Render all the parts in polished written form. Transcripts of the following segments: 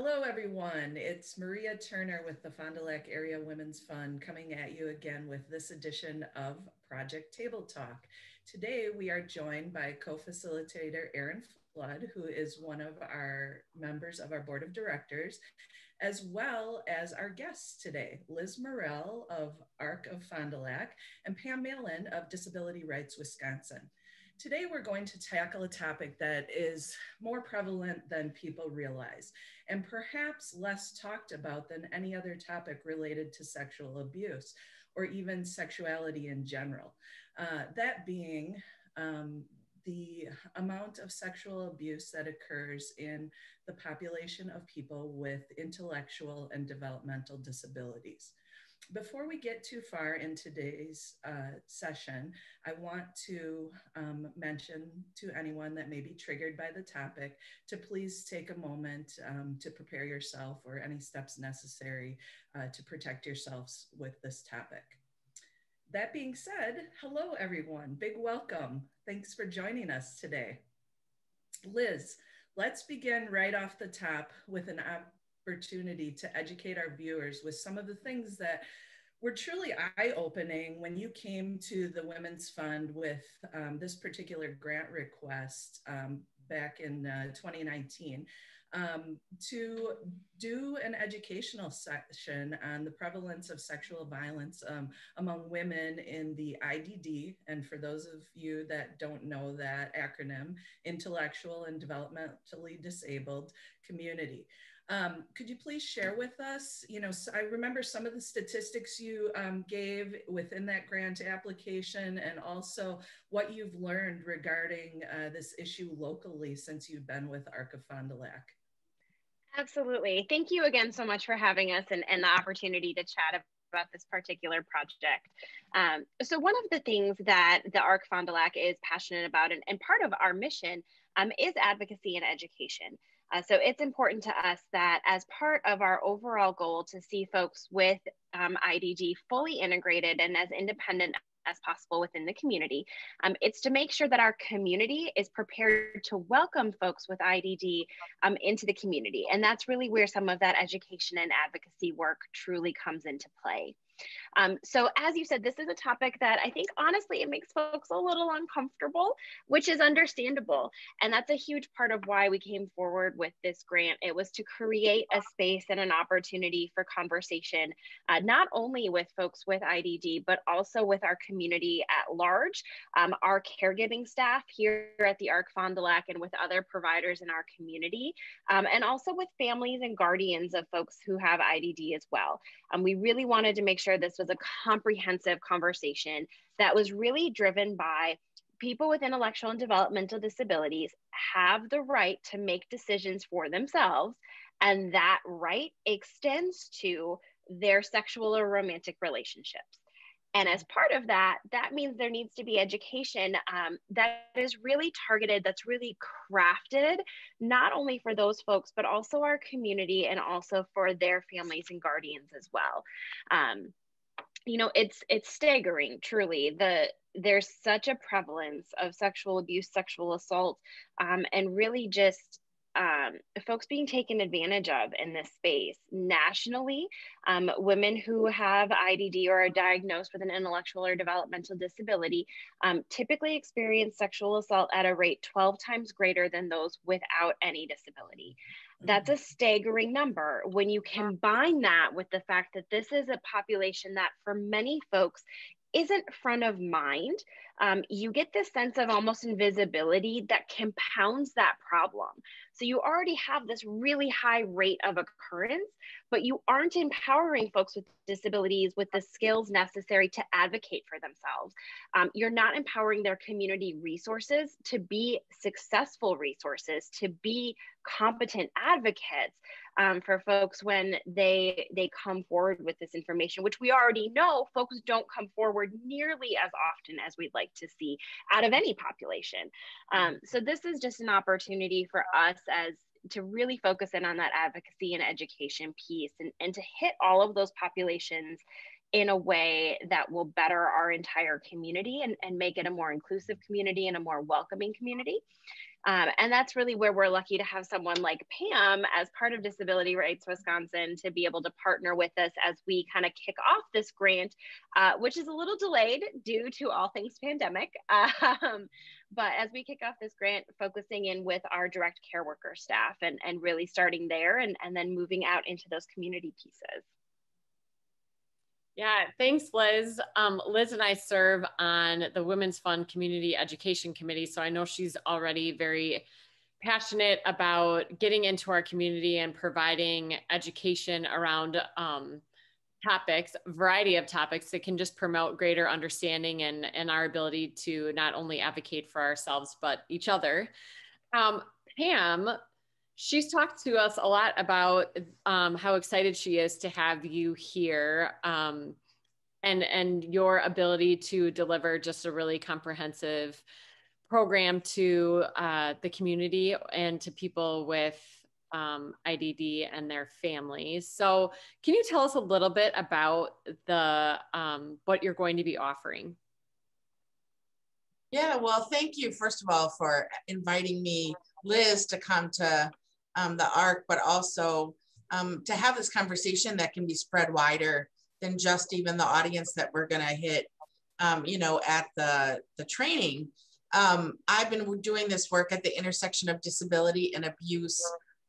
Hello, everyone. It's Maria Turner with the Fond du Lac Area Women's Fund coming at you again with this edition of Project Table Talk. Today, we are joined by co-facilitator Erin Flood, who is one of our members of our board of directors, as well as our guests today, Liz Morrell of Arc of Fond du Lac and Pam Malin of Disability Rights Wisconsin. Today, we're going to tackle a topic that is more prevalent than people realize, and perhaps less talked about than any other topic related to sexual abuse or even sexuality in general. That being the amount of sexual abuse that occurs in the population of people with intellectual and developmental disabilities. Before we get too far in today's session, I want to mention to anyone that may be triggered by the topic to please take a moment to prepare yourself or any steps necessary to protect yourselves with this topic. That being said, hello everyone, big welcome. Thanks for joining us today. Liz, let's begin right off the top with an opportunity to educate our viewers with some of the things that were truly eye-opening when you came to the Women's Fund with this particular grant request back in 2019 to do an educational session on the prevalence of sexual violence among women in the IDD. And for those of you that don't know that acronym, intellectual and developmentally disabled community. Could you please share with us, I remember some of the statistics you gave within that grant application and also what you've learned regarding this issue locally since you've been with Arc Fond du Lac. Absolutely. Thank you again so much for having us and the opportunity to chat about this particular project. So one of the things that the Arc Fond du Lac is passionate about and part of our mission is advocacy and education. So it's important to us that as part of our overall goal to see folks with IDD fully integrated and as independent as possible within the community, it's to make sure that our community is prepared to welcome folks with IDD into the community. And that's really where some of that education and advocacy work truly comes into play. So as you said, this is a topic that I think, honestly, it makes folks a little uncomfortable, which is understandable. And that's a huge part of why we came forward with this grant. It was to create a space and an opportunity for conversation, not only with folks with IDD, but also with our community at large, our caregiving staff here at the Arc Fond du Lac and with other providers in our community, and also with families and guardians of folks who have IDD as well. We really wanted to make sure this was a comprehensive conversation that was really driven by people with intellectual and developmental disabilities have the right to make decisions for themselves, and that right extends to their sexual or romantic relationships. And as part of that, that means there needs to be education that is really targeted, that's really crafted, not only for those folks, but also our community and also for their families and guardians as well. It's staggering, truly. There's such a prevalence of sexual abuse, sexual assault, and really just folks being taken advantage of in this space nationally. Women who have IDD or are diagnosed with an intellectual or developmental disability typically experience sexual assault at a rate 12 times greater than those without any disability. That's a staggering number when you combine that with the fact that this is a population that for many folks isn't front of mind. You get this sense of almost invisibility that compounds that problem. So you already have this really high rate of occurrence, but you aren't empowering folks with disabilities with the skills necessary to advocate for themselves. You're not empowering their community resources to be successful resources, to be competent advocates for folks when they come forward with this information, which we already know folks don't come forward nearly as often as we'd like to see out of any population. So this is just an opportunity for us to really focus in on that advocacy and education piece and to hit all of those populations in a way that will better our entire community and make it a more inclusive community and a more welcoming community. And that's really where we're lucky to have someone like Pam as part of Disability Rights Wisconsin to be able to partner with us as we kind of kick off this grant, which is a little delayed due to all things pandemic. But as we kick off this grant, focusing in with our direct care worker staff and really starting there and then moving out into those community pieces. Yeah, thanks, Liz. Liz and I serve on the Women's Fund Community Education Committee, so I know she's already very passionate about getting into our community and providing education around topics, a variety of topics that can just promote greater understanding and our ability to not only advocate for ourselves, but each other. Pam, she's talked to us a lot about how excited she is to have you here and your ability to deliver just a really comprehensive program to the community and to people with IDD and their families. So can you tell us a little bit about the what you're going to be offering? Yeah, well, thank you, first of all, for inviting me, Liz, to come to the ARC, but also to have this conversation that can be spread wider than just even the audience that we're going to hit, you know, at the training. I've been doing this work at the intersection of disability and abuse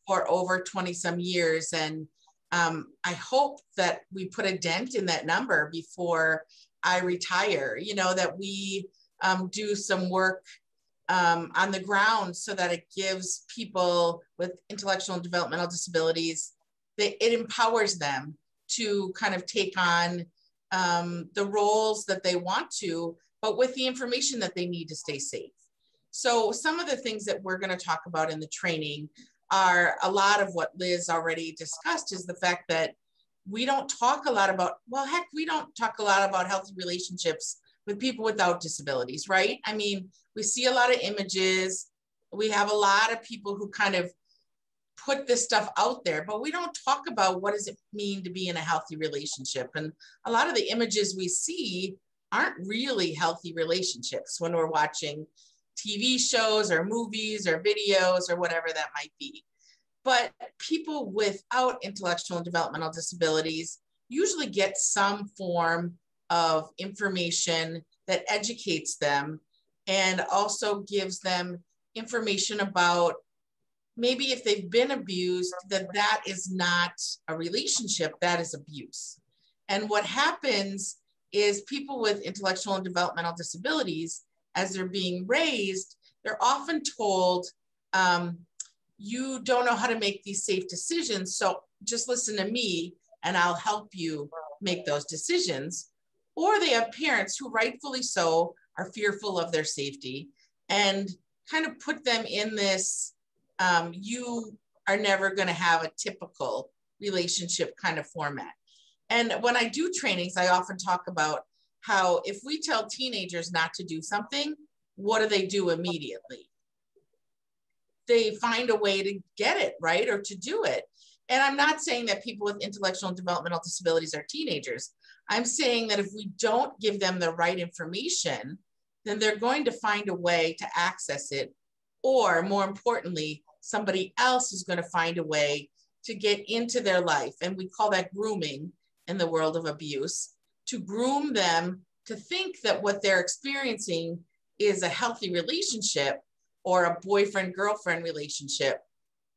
for over 20 some years. And I hope that we put a dent in that number before I retire, you know, that we do some work on the ground so that it gives people with intellectual and developmental disabilities, it empowers them to kind of take on the roles that they want to, but with the information that they need to stay safe. So some of the things that we're going to talk about in the training are a lot of what Liz already discussed, is the fact that we don't talk a lot about, well, heck, we don't talk a lot about healthy relationships with people without disabilities, right? I mean, we see a lot of images. We have a lot of people who kind of put this stuff out there, but we don't talk about what does it mean to be in a healthy relationship. And a lot of the images we see aren't really healthy relationships when we're watching TV shows or movies or videos or whatever that might be. But people without intellectual and developmental disabilities usually get some form of information that educates them and also gives them information about maybe if they've been abused, that is not a relationship, that is abuse. And what happens is people with intellectual and developmental disabilities, as they're being raised, they're often told, you don't know how to make these safe decisions, so just listen to me and I'll help you make those decisions. Or they have parents who rightfully so are fearful of their safety and kind of put them in this, you are never going to have a typical relationship kind of format. And when I do trainings, I often talk about how if we tell teenagers not to do something, what do they do immediately? They find a way to get it, right? Or to do it. And I'm not saying that people with intellectual and developmental disabilities are teenagers. I'm saying that if we don't give them the right information, then they're going to find a way to access it. Or more importantly, somebody else is going to find a way to get into their life. And we call that grooming in the world of abuse, to groom them to think that what they're experiencing is a healthy relationship or a boyfriend-girlfriend relationship.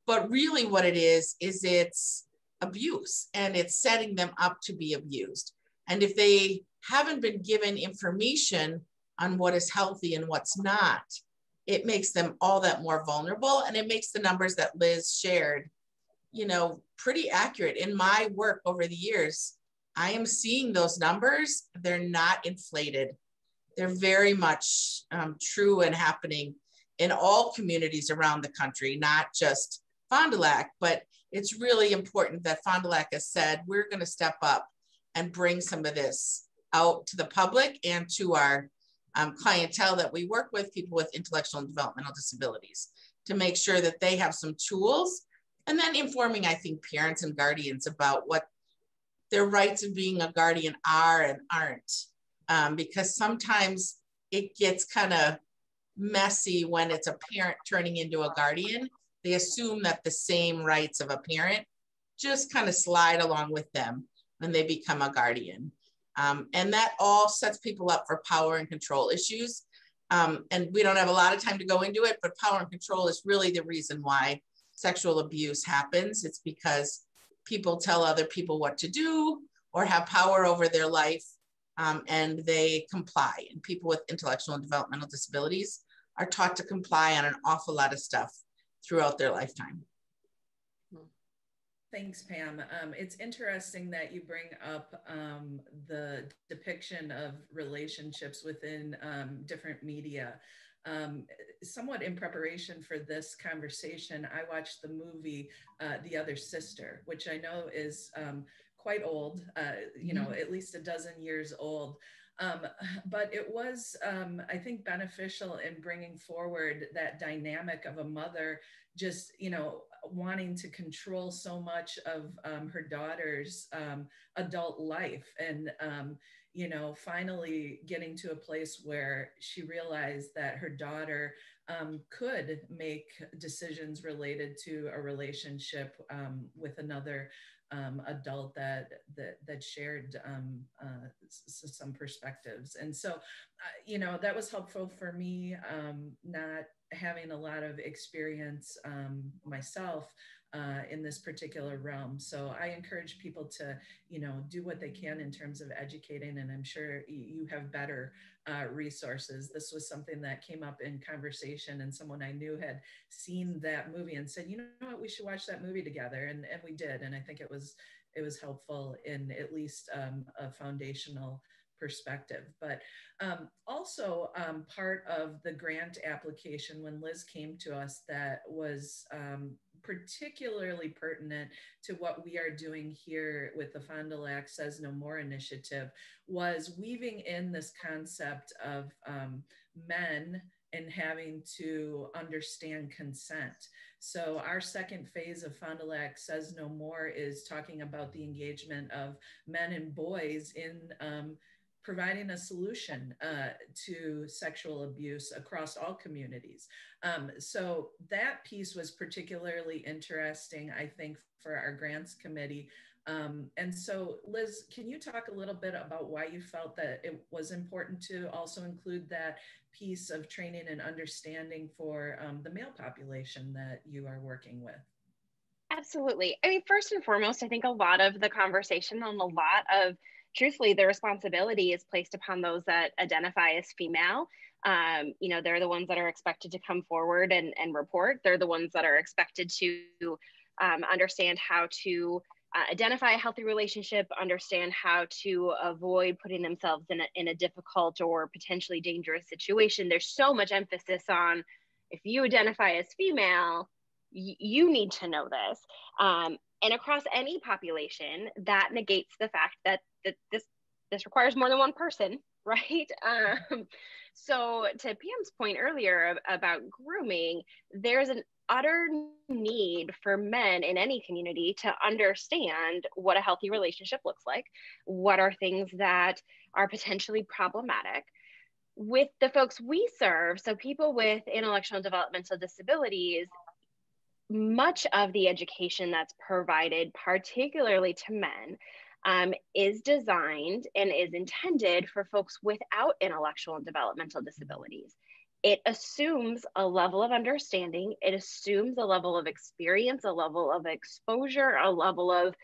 But really what it is it's abuse, and it's setting them up to be abused. And if they haven't been given information on what is healthy and what's not, it makes them all that more vulnerable. And it makes the numbers that Liz shared, you know, pretty accurate. In my work over the years, I am seeing those numbers. They're not inflated. They're very much true and happening in all communities around the country, not just Fond du Lac, but it's really important that Fond du Lac has said, we're going to step up and bring some of this out to the public and to our clientele that we work with, people with intellectual and developmental disabilities, to make sure that they have some tools, and then informing, I think, parents and guardians about what their rights of being a guardian are and aren't. Because sometimes it gets kind of messy when it's a parent turning into a guardian. They assume that the same rights of a parent just kind of slide along with them when they become a guardian. And that all sets people up for power and control issues. And we don't have a lot of time to go into it, but power and control is really the reason why sexual abuse happens. It's because people tell other people what to do or have power over their life, and they comply. And people with intellectual and developmental disabilities are taught to comply on an awful lot of stuff throughout their lifetime. Thanks, Pam. It's interesting that you bring up the depiction of relationships within different media. Somewhat in preparation for this conversation, I watched the movie The Other Sister, which I know is quite old, you know, at least a dozen years old. But it was, I think, beneficial in bringing forward that dynamic of a mother just, you know, wanting to control so much of her daughter's adult life, and you know, finally getting to a place where she realized that her daughter could make decisions related to a relationship with another adult that shared some perspectives. And so, you know, that was helpful for me, not having a lot of experience myself in this particular realm. So I encourage people to, you know, do what they can in terms of educating, and I'm sure you have better resources. This was something that came up in conversation, and someone I knew had seen that movie and said, you know what, we should watch that movie together. And we did. And I think it was helpful in at least a foundational perspective. But also part of the grant application when Liz came to us that was particularly pertinent to what we are doing here with the Fond du Lac Says No More initiative was weaving in this concept of men and having to understand consent. So our second phase of Fond du Lac Says No More is talking about the engagement of men and boys in providing a solution to sexual abuse across all communities. So that piece was particularly interesting, I think, for our grants committee. And so, Liz, can you talk a little bit about why you felt that it was important to also include that piece of training and understanding for the male population that you are working with? Absolutely. I mean, first and foremost, I think a lot of the conversation and a lot of, truthfully, the responsibility is placed upon those that identify as female. You know, they're the ones that are expected to come forward and report. They're the ones that are expected to understand how to identify a healthy relationship, understand how to avoid putting themselves in a difficult or potentially dangerous situation. There's so much emphasis on, if you identify as female, you need to know this. And across any population, that negates the fact that this requires more than one person, right? So to Pam's point earlier about grooming, there's an utter need for men in any community to understand what a healthy relationship looks like, what are things that are potentially problematic. With the folks we serve, so people with intellectual and developmental disabilities, much of the education that's provided, particularly to men, is designed and is intended for folks without intellectual and developmental disabilities. It assumes a level of understanding, it assumes a level of experience, a level of exposure, a level of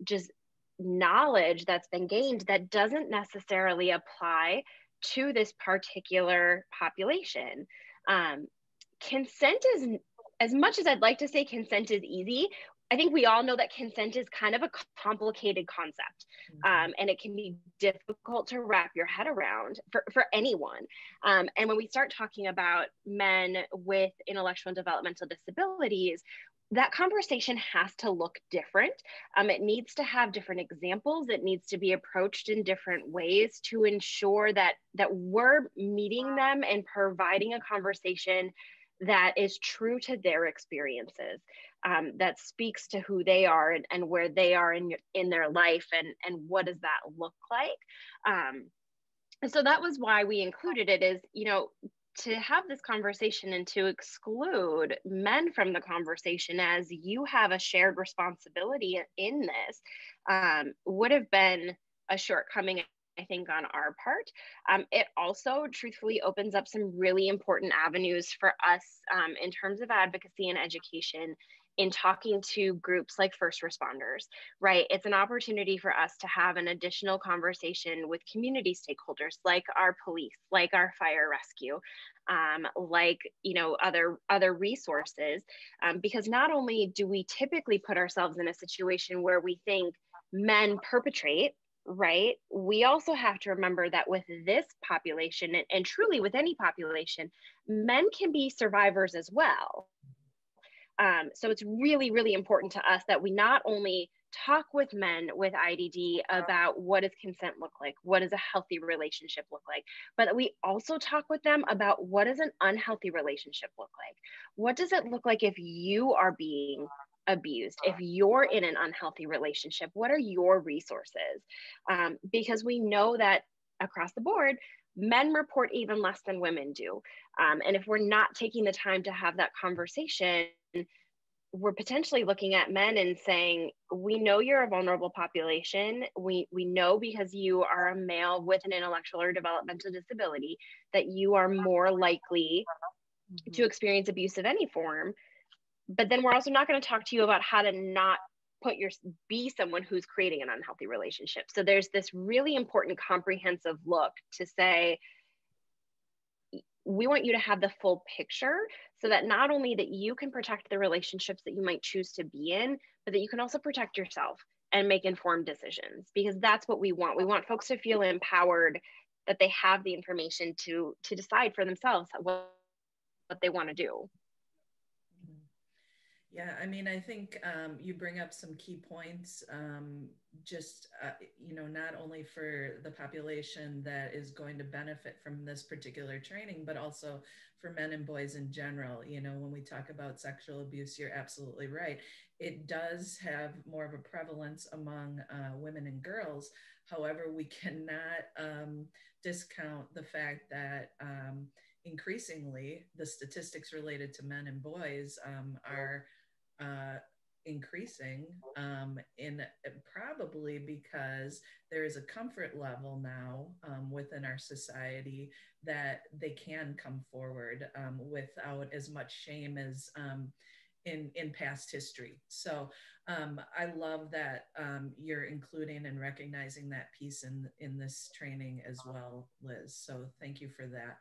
just knowledge that's been gained that doesn't necessarily apply to this particular population. Consent is, as much as I'd like to say consent is easy, I think we all know that consent is kind of a complicated concept, and it can be difficult to wrap your head around for anyone. And when we start talking about men with intellectual and developmental disabilities, that conversation has to look different. It needs to have different examples. It needs to be approached in different ways to ensure that we're meeting them and providing a conversation that is true to their experiences. that speaks to who they are and where they are in their life, and what does that look like. And so that was why we included it, is, to have this conversation and to exclude men from the conversation as you have a shared responsibility in this would have been a shortcoming, I think, on our part. It also truthfully opens up some really important avenues for us in terms of advocacy and education in talking to groups like first responders, right? It's an opportunity for us to have an additional conversation with community stakeholders like our police, like our fire rescue, like, other resources, because not only do we typically put ourselves in a situation where we think men perpetrate, right? We also have to remember that with this population, and truly with any population, men can be survivors as well. So it's really, really important to us that we not only talk with men with IDD about what does consent look like, what does a healthy relationship look like, but that we also talk with them about what does an unhealthy relationship look like? What does it look like if you are being abused? If you're in an unhealthy relationship, what are your resources? Because we know that across the board, men report even less than women do. And if we're not taking the time to have that conversation, we're potentially looking at men and saying, we know you're a vulnerable population. We know, because you are a male with an intellectual or developmental disability, that you are more likely to experience abuse of any form. But then we're also not going to talk to you about how to not be someone who's creating an unhealthy relationship. So there's this really important comprehensive look to say, we want you to have the full picture, so that not only that you can protect the relationships that you might choose to be in, but that you can also protect yourself and make informed decisions, because that's what we want. We want folks to feel empowered, that they have the information to decide for themselves what they want to do. Yeah, I mean, I think you bring up some key points, not only for the population that is going to benefit from this particular training, but also for men and boys in general. When we talk about sexual abuse, you're absolutely right. It does have more of a prevalence among women and girls. However, we cannot discount the fact that increasingly the statistics related to men and boys are increasing, in probably because there is a comfort level now within our society that they can come forward without as much shame as in past history. So I love that you're including and recognizing that piece in this training as well, Liz. So thank you for that.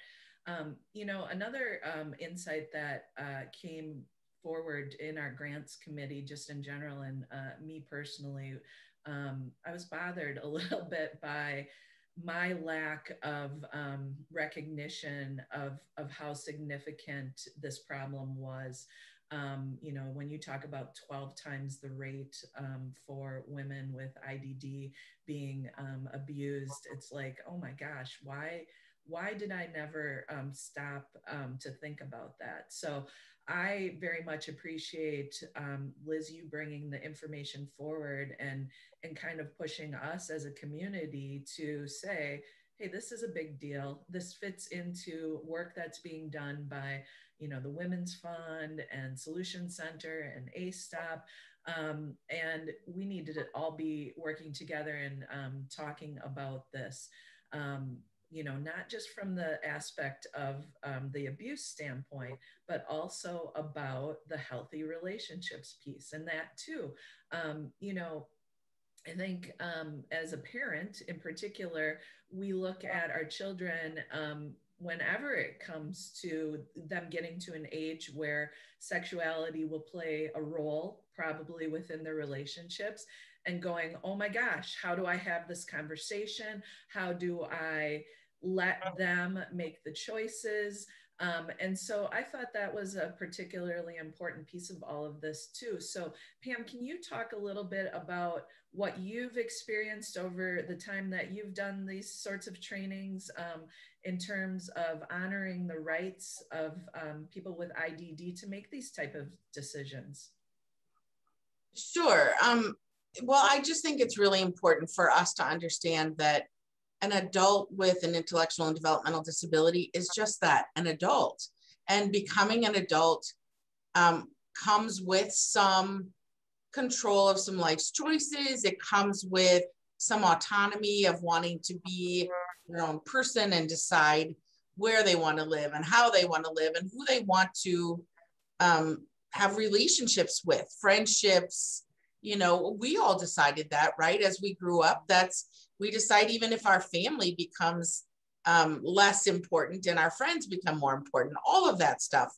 Another insight that came forward in our grants committee, just in general, and me personally, I was bothered a little bit by my lack of recognition of how significant this problem was. When you talk about 12 times the rate for women with IDD being abused, it's like, oh my gosh, why did I never stop to think about that? So I very much appreciate, Liz, you bringing the information forward and kind of pushing us as a community to say, hey, this is a big deal. This fits into work that's being done by, the Women's Fund and Solution Center and ASTOP. And we need to all be working together and talking about this. Not just from the aspect of the abuse standpoint, but also about the healthy relationships piece. And that too, I think as a parent in particular, we look at our children whenever it comes to them getting to an age where sexuality will play a role, probably within their relationships, and going, oh my gosh, how do I have this conversation? How do I let them make the choices? And so I thought that was a particularly important piece of all of this too. So Pam, can you talk a little bit about what you've experienced over the time that you've done these sorts of trainings in terms of honoring the rights of people with IDD to make these type of decisions? Sure. Well, I just think it's really important for us to understand that an adult with an intellectual and developmental disability is just that, an adult. And becoming an adult comes with some control of some life's choices. It comes with some autonomy of wanting to be their own person and decide where they want to live and how they want to live and who they want to have relationships with, friendships. You know, we all decided that, right? As we grew up, we decide even if our family becomes less important and our friends become more important, all of that stuff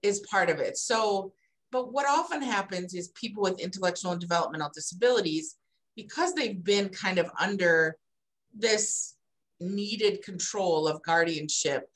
is part of it. So, but what often happens is people with intellectual and developmental disabilities, because they've been kind of under this needed control of guardianship,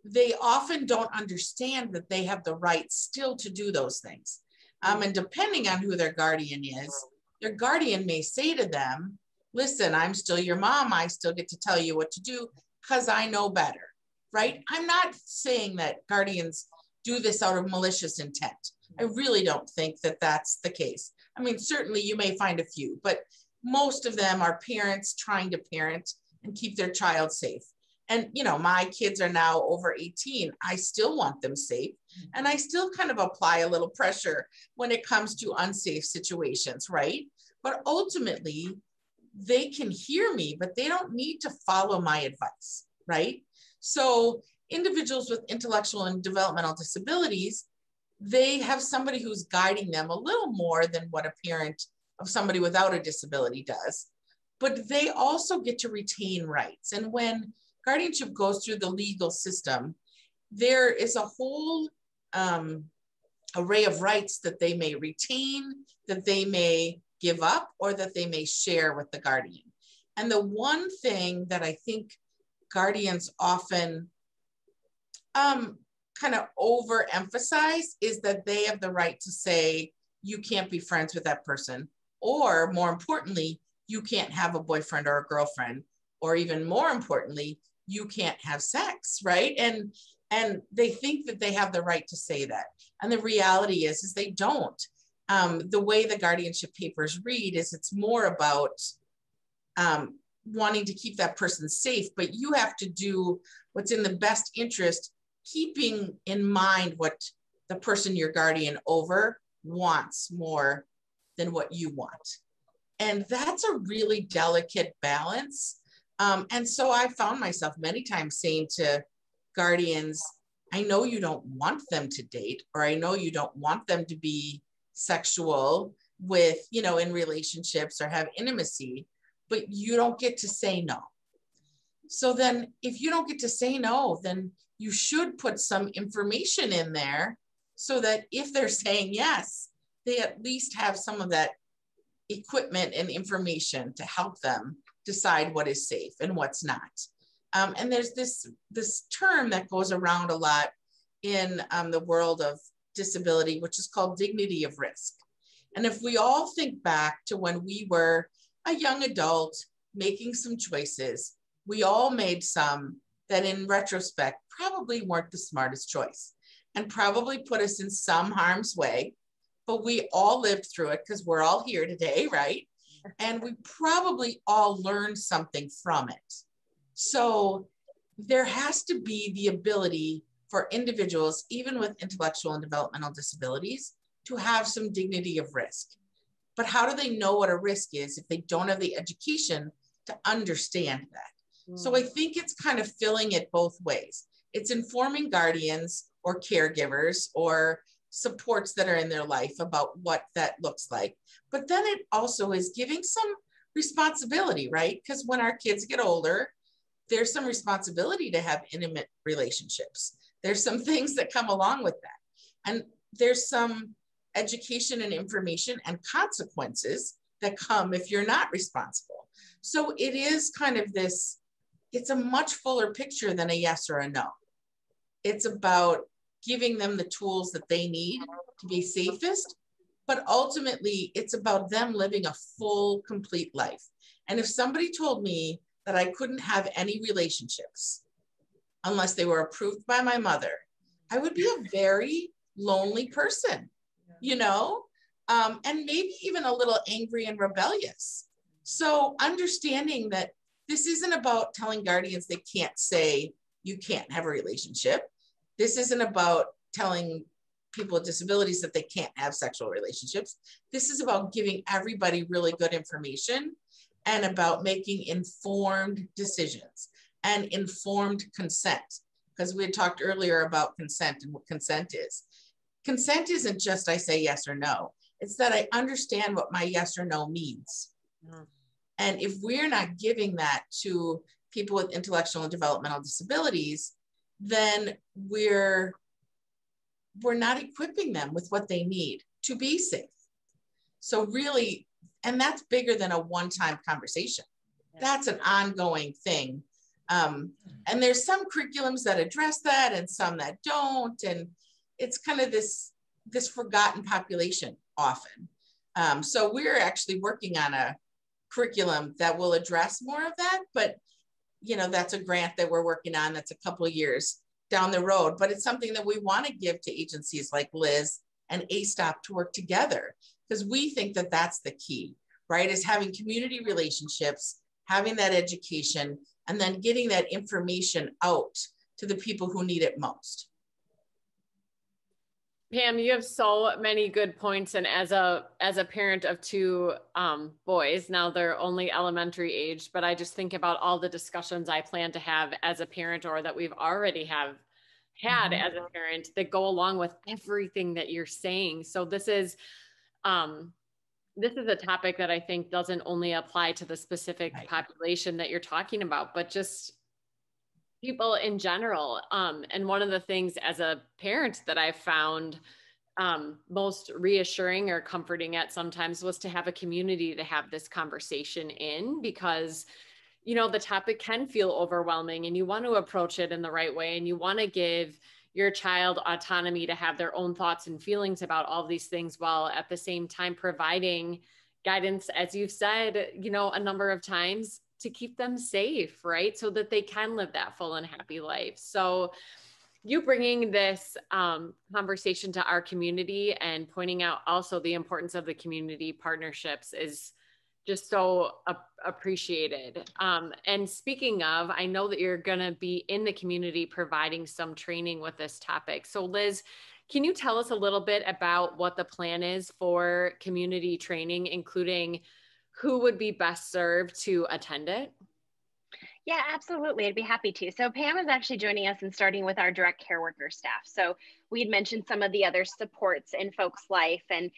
they often don't understand that they have the right still to do those things. And depending on who their guardian is, their guardian may say to them, listen, I'm still your mom. I still get to tell you what to do because I know better, right? I'm not saying that guardians do this out of malicious intent. I really don't think that that's the case. I mean, certainly you may find a few, but most of them are parents trying to parent and keep their child safe. And, you know, my kids are now over 18. I still want them safe. And I still kind of apply a little pressure when it comes to unsafe situations, right? But ultimately, they can hear me, but they don't need to follow my advice, right? So individuals with intellectual and developmental disabilities, they have somebody who's guiding them a little more than what a parent of somebody without a disability does. But they also get to retain rights. And when guardianship goes through the legal system, there is a whole array of rights that they may retain, that they may give up, or that they may share with the guardian. And the one thing that I think guardians often kind of overemphasize is that they have the right to say, you can't be friends with that person. Or more importantly, you can't have a boyfriend or a girlfriend. Or even more importantly, you can't have sex, right? And they think that they have the right to say that. And the reality is they don't. The way the guardianship papers read is it's more about wanting to keep that person safe, but you have to do what's in the best interest, keeping in mind what the person you're guardian over wants more than what you want. And that's a really delicate balance. And so I found myself many times saying to guardians, I know you don't want them to date, or I know you don't want them to be sexual with, you know, in relationships or have intimacy, but you don't get to say no. So then if you don't get to say no, then you should put some information in there so that if they're saying yes, they at least have some of that equipment and information to help them decide what is safe and what's not. And there's this term that goes around a lot in the world of disability, which is called dignity of risk. And if we all think back to when we were a young adult making some choices, we all made some that in retrospect probably weren't the smartest choice and probably put us in some harm's way, but we all lived through it because we're all here today, right? And we probably all learned something from it. So there has to be the ability for individuals, even with intellectual and developmental disabilities, to have some dignity of risk. But how do they know what a risk is if they don't have the education to understand that? So I think it's kind of filling it both ways. It's informing guardians or caregivers or supports that are in their life about what that looks like. But then it also is giving some responsibility, right? Because when our kids get older, there's some responsibility to have intimate relationships. There's some things that come along with that. And there's some education and information and consequences that come if you're not responsible. So it is kind of this, it's a much fuller picture than a yes or a no. It's about giving them the tools that they need to be safest, but ultimately it's about them living a full, complete life. And if somebody told me that I couldn't have any relationships unless they were approved by my mother, I would be a very lonely person, you know? and maybe even a little angry and rebellious. So understanding that this isn't about telling guardians they can't say you can't have a relationship. This isn't about telling people with disabilities that they can't have sexual relationships. This is about giving everybody really good information and about making informed decisions and informed consent. Because we had talked earlier about consent and what consent is. Consent isn't just I say yes or no. It's that I understand what my yes or no means. Mm. And if we're not giving that to people with intellectual and developmental disabilities, then we're not equipping them with what they need to be safe. So really, and that's bigger than a one-time conversation. That's an ongoing thing. And there's some curriculums that address that and some that don't. And it's kind of this forgotten population often. So we're actually working on a curriculum that will address more of that, but that's a grant that we're working on. That's a couple of years down the road, but it's something that we want to give to agencies like Liz and ASTOP to work together, because we think that that's the key, right? Is having community relationships, having that education, and then getting that information out to the people who need it most. Pam, you have so many good points. And as a parent of two boys, now they're only elementary age, but I just think about all the discussions I plan to have as a parent, or that we've already had as a parent, that go along with everything that you're saying. So this is a topic that I think doesn't only apply to the specific population that you're talking about, but just people in general. And one of the things as a parent that I found most reassuring or comforting at sometimes was to have a community to have this conversation in, because the topic can feel overwhelming and you want to approach it in the right way, and you want to give your child autonomy to have their own thoughts and feelings about all these things, while at the same time providing guidance, as you've said, a number of times, to keep them safe, right? So that they can live that full and happy life. So you bringing this conversation to our community and pointing out also the importance of the community partnerships is just so appreciated. And speaking of, I know that you're going to be in the community providing some training with this topic. So Liz, can you tell us a little bit about what the plan is for community training, including who would be best served to attend it? Yeah, absolutely. I'd be happy to. So Pam is actually joining us and starting with our direct care worker staff. So we had mentioned some of the other supports in folks' life, and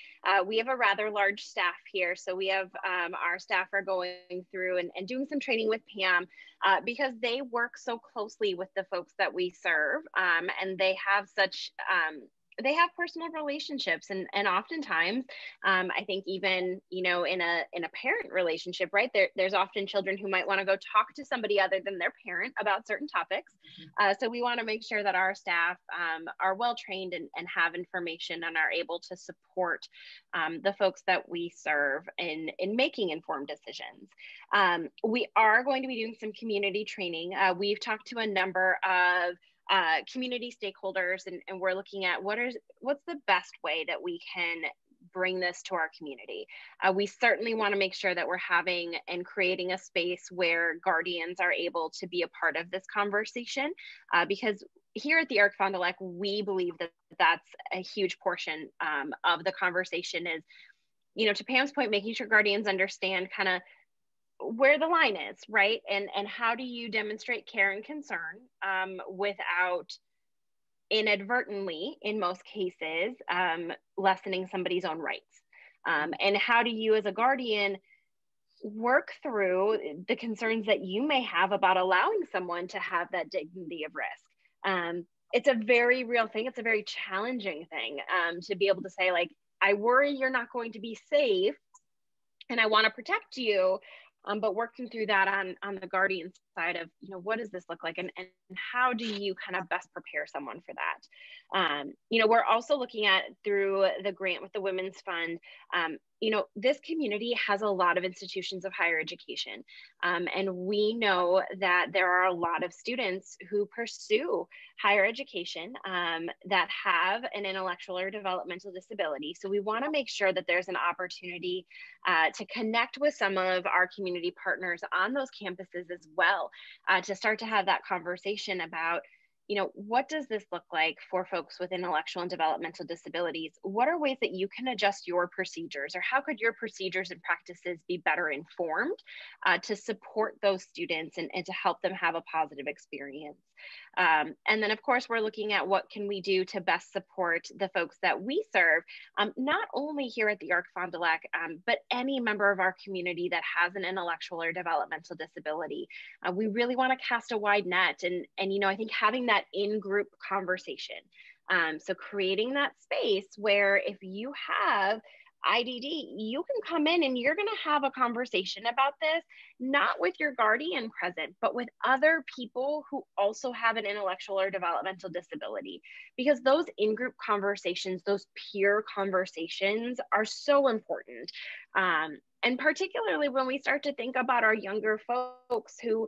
we have a rather large staff here. So we have our staff are going through and doing some training with Pam because they work so closely with the folks that we serve, and they have such they have personal relationships, and oftentimes I think even in a parent relationship, right, there's often children who might want to go talk to somebody other than their parent about certain topics. So we want to make sure that our staff are well trained and have information and are able to support the folks that we serve in making informed decisions. We are going to be doing some community training. We've talked to a number of community stakeholders, and we're looking at what's the best way that we can bring this to our community. We certainly want to make sure that we're having and creating a space where guardians are able to be a part of this conversation, because here at the Arc Fond du Lac, we believe that that's a huge portion of the conversation is, to Pam's point, making sure guardians understand kind of where the line is, right? And how do you demonstrate care and concern without inadvertently, in most cases, lessening somebody's own rights? And how do you as a guardian work through the concerns that you may have about allowing someone to have that dignity of risk? It's a very real thing. It's a very challenging thing to be able to say, like, I worry you're not going to be safe and I want to protect you. But working through that on the guardian side of, you know, what does this look like, and how do you kind of best prepare someone for that? You know, we're also looking at, through the grant with the Women's Fund, you know, this community has a lot of institutions of higher education. And we know that there are a lot of students who pursue higher education that have an intellectual or developmental disability. So we want to make sure that there's an opportunity to connect with some of our community partners on those campuses as well, to start to have that conversation about, you know, what does this look like for folks with intellectual and developmental disabilities? What are ways that you can adjust your procedures, or how could your procedures and practices be better informed to support those students and to help them have a positive experience? And then, of course, we're looking at what can we do to best support the folks that we serve, not only here at the Arc Fond du Lac, but any member of our community that has an intellectual or developmental disability. We really want to cast a wide net, and you know, I think having that in-group conversation. So creating that space where if you have IDD, you can come in and you're going to have a conversation about this, not with your guardian present, but with other people who also have an intellectual or developmental disability. Because those in-group conversations, those peer conversations are so important. And particularly when we start to think about our younger folks who,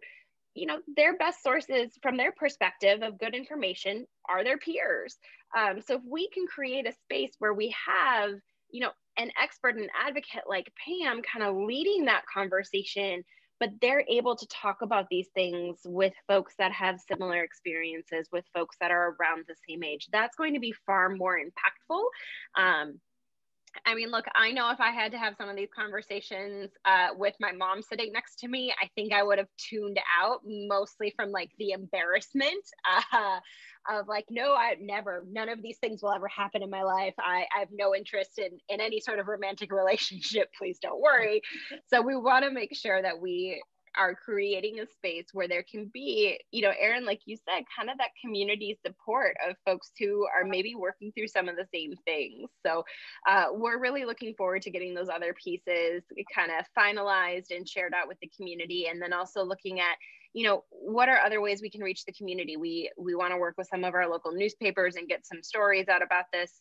you know, their best sources from their perspective of good information are their peers. So if we can create a space where we have, you know, an expert and advocate like Pam kind of leading that conversation, but they're able to talk about these things with folks that have similar experiences, with folks that are around the same age, that's going to be far more impactful. I mean, look, I know if I had to have some of these conversations with my mom sitting next to me, I think I would have tuned out, mostly from like the embarrassment of like, no, none of these things will ever happen in my life. I have no interest in any sort of romantic relationship. Please don't worry. So we want to make sure that we are creating a space where there can be, you know, Erin, like you said, kind of that community support of folks who are maybe working through some of the same things. So we're really looking forward to getting those other pieces kind of finalized and shared out with the community. And then also looking at, you know, what are other ways we can reach the community? We want to work with some of our local newspapers and get some stories out about this.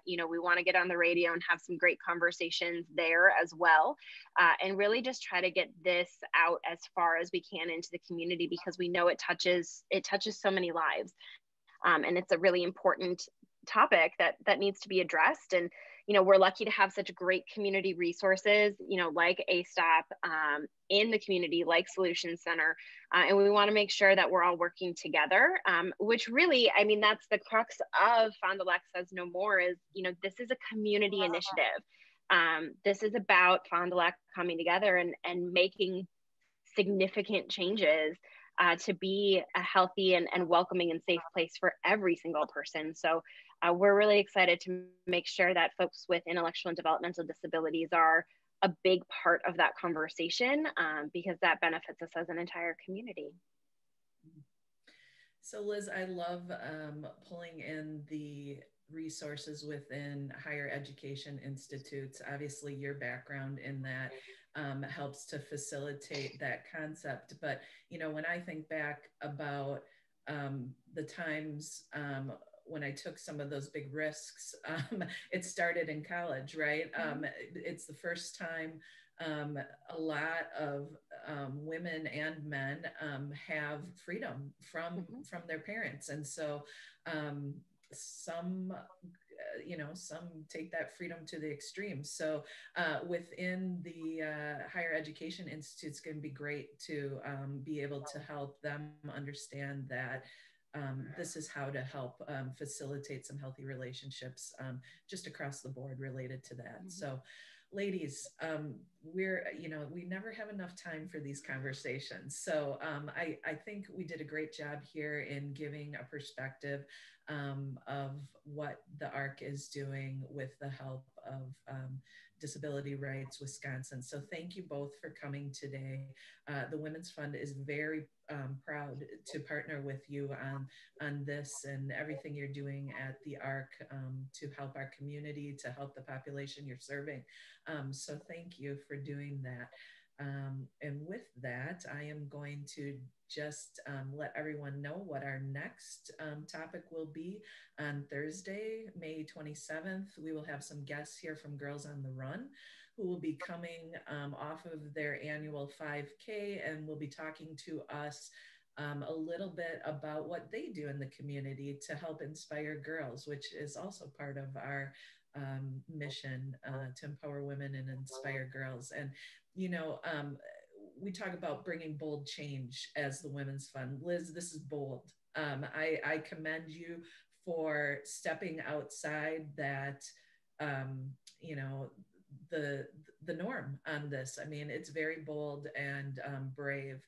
You know, we want to get on the radio and have some great conversations there as well. And really just try to get this out as far as we can into the community, because we know it touches so many lives. And it's a really important topic that needs to be addressed. And, you know, we're lucky to have such great community resources, you know, like ASTAP in the community, like Solutions Center. And we want to make sure that we're all working together, which really, I mean, that's the crux of Fond du Lac Says No More is, you know, this is a community initiative. This is about Fond du Lac coming together and making significant changes to be a healthy and welcoming and safe place for every single person. So we're really excited to make sure that folks with intellectual and developmental disabilities are a big part of that conversation, because that benefits us as an entire community. So Liz, I love pulling in the resources within higher education institutes. Obviously your background in that helps to facilitate that concept. But, you know, when I think back about the times when I took some of those big risks, it started in college, right? It's the first time a lot of women and men have freedom from their parents. And so some you know, some take that freedom to the extreme. So within the higher education institutes can be great to be able to help them understand that this is how to help facilitate some healthy relationships just across the board related to that. So ladies, you know, we never have enough time for these conversations. So I think we did a great job here in giving a perspective of what the ARC is doing with the help of Disability Rights Wisconsin. So thank you both for coming today. The Women's Fund is very proud to partner with you on this and everything you're doing at the ARC to help our community, to help the population you're serving. So thank you for doing that. And with that, I am going to just let everyone know what our next topic will be on Thursday, May 27th. We will have some guests here from Girls on the Run who will be coming off of their annual 5K and will be talking to us a little bit about what they do in the community to help inspire girls, which is also part of our mission to empower women and inspire girls. And, you know, we talk about bringing bold change as the Women's Fund. Liz, this is bold. I commend you for stepping outside that, you know, the norm on this. I mean, it's very bold and brave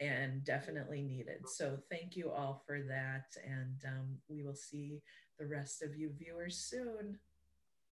and definitely needed. So thank you all for that. And we will see the rest of you viewers soon.